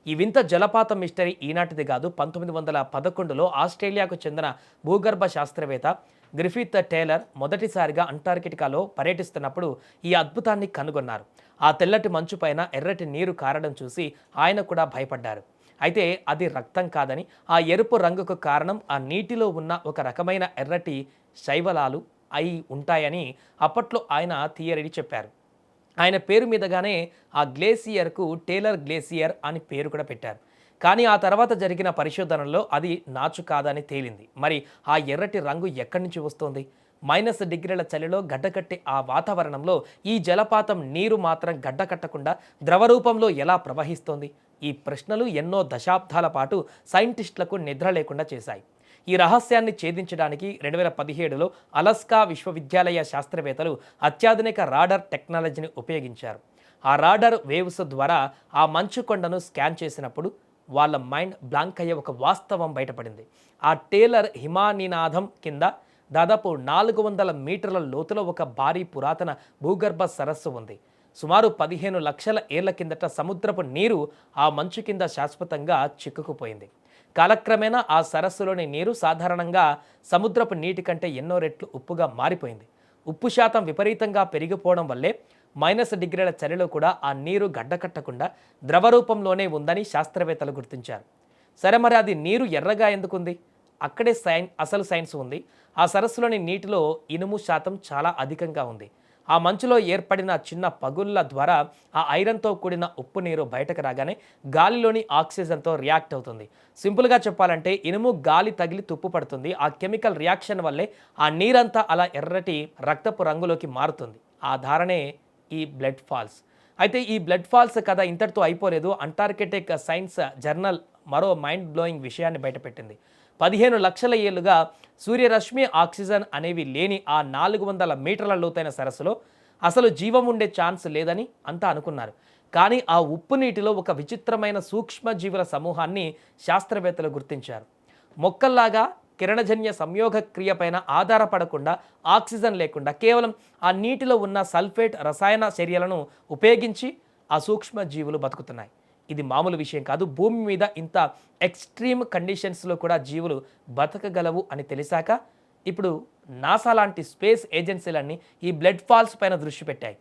ఈ వింత జలపాతం మిస్టరీ ఈనాటిది కాదు. 1911లో ఆస్ట్రేలియాకు చెందిన భూగర్భ శాస్త్రవేత్త గ్రిఫిత్ టేలర్ మొదటిసారిగా అంటార్కిటికాలో పర్యటిస్తున్నప్పుడు ఈ అద్భుతాన్ని కనుగొన్నారు. ఆ తెల్లటి మంచు పైన ఎర్రటి నీరు కారడం చూసి ఆయన కూడా భయపడ్డారు. అయితే అది రక్తం కాదని, ఆ ఎరుపు రంగుకు కారణం ఆ నీటిలో ఉన్న ఒక రకమైన ఎర్రటి శైవలాలు అయి ఉంటాయని అప్పట్లో ఆయన థియరీ చెప్పారు. ఆయన పేరు మీదగానే ఆ గ్లేసియర్కు టేలర్ గ్లేసియర్ అని పేరు కూడా పెట్టారు. కానీ ఆ తర్వాత జరిగిన పరిశోధనల్లో అది నాచు కాదని తేలింది. మరి ఆ ఎర్రటి రంగు ఎక్కడి నుంచి వస్తోంది? -డిగ్రీల చలిలో గడ్డకట్టే ఆ వాతావరణంలో ఈ జలపాతం నీరు మాత్రం గడ్డకట్టకుండా ద్రవ రూపంలో ఎలా ప్రవహిస్తోంది? ఈ ప్రశ్నలు ఎన్నో దశాబ్దాల పాటు సైంటిస్టులకు నిద్ర లేకుండా చేశాయి. ఈ రహస్యాన్ని ఛేదించడానికి 2017లో అలస్కా విశ్వవిద్యాలయ శాస్త్రవేత్తలు అత్యాధునిక రాడర్ టెక్నాలజీని ఉపయోగించారు. ఆ రాడర్ వేవ్స్ ద్వారా ఆ మంచు కొండను స్కాన్ చేసినప్పుడు వాళ్ళ మైండ్ బ్లాంక్ అయ్యే ఒక వాస్తవం బయటపడింది. ఆ టేలర్ హిమానీనాథం కింద దాదాపు 400 మీటర్ల లోతులో ఒక భారీ పురాతన భూగర్భ సరస్సు ఉంది. సుమారు 15 లక్షల ఏళ్ల కిందట సముద్రపు నీరు ఆ మంచు కింద శాశ్వతంగా చిక్కుకుపోయింది. కాలక్రమేణా ఆ సరస్సులోని నీరు సాధారణంగా సముద్రపు నీటి కంటే ఎన్నో రెట్లు ఉప్పుగా మారిపోయింది. ఉప్పు శాతం విపరీతంగా పెరిగిపోవడం వల్లే -డిగ్రీల చలిలో కూడా ఆ నీరు గడ్డకట్టకుండా ద్రవ రూపంలోనే ఉందని శాస్త్రవేత్తలు గుర్తించారు. సరే, మరి అది నీరు ఎర్రగా ఎందుకుంది? అక్కడే అసలు సైన్స్ ఉంది. ఆ సరస్సులోని నీటిలో ఇనుము శాతం చాలా అధికంగా ఉంది. ఆ మంచులో ఏర్పడిన చిన్న పగుళ్ల ద్వారా ఆ ఐరన్తో కూడిన ఉప్పు నీరు బయటకు రాగానే గాలిలోని ఆక్సిజన్తో రియాక్ట్ అవుతుంది. సింపుల్గా చెప్పాలంటే ఇనుము గాలి తగిలి తుప్పు పడుతుంది. ఆ కెమికల్ రియాక్షన్ వల్లే ఆ నీరంతా అలా ఎర్రటి రక్తపు రంగులోకి మారుతుంది. ఆ ధారణే ఈ బ్లడ్ ఫాల్స్. అయితే ఈ బ్లడ్ ఫాల్స్ కథ ఇంతటితో అయిపోలేదు. అంటార్కిటిక్ సైన్స్ జర్నల్ మరో మైండ్ బ్లోయింగ్ విషయాన్ని బయటపెట్టింది. 15 లక్షల ఏళ్లుగా సూర్యరశ్మి, ఆక్సిజన్ అనేవి లేని ఆ 400 మీటర్ల లోతైన సరస్సులో అసలు జీవం ఉండే ఛాన్స్ లేదని అంతా అనుకున్నారు. కానీ ఆ ఉప్పు నీటిలో ఒక విచిత్రమైన సూక్ష్మజీవుల సమూహాన్ని శాస్త్రవేత్తలు గుర్తించారు. మొక్కల్లాగా కిరణజన్య సంయోగ క్రియ పైన ఆధారపడకుండా, ఆక్సిజన్ లేకుండా కేవలం ఆ నీటిలో ఉన్న సల్ఫేట్ రసాయన చర్యలను ఉపయోగించి ఆ సూక్ష్మజీవులు బతుకుతున్నాయి. ఇది మామూలు విషయం కాదు. భూమి మీద ఇంత ఎక్స్ట్రీమ్ కండిషన్స్లో కూడా జీవులు బతకగలవు అని తెలిసాక ఇప్పుడు నాసా లాంటి స్పేస్ ఏజెన్సీలన్నీ ఈ బ్లడ్ ఫాల్స్ పైన దృష్టి పెట్టాయి.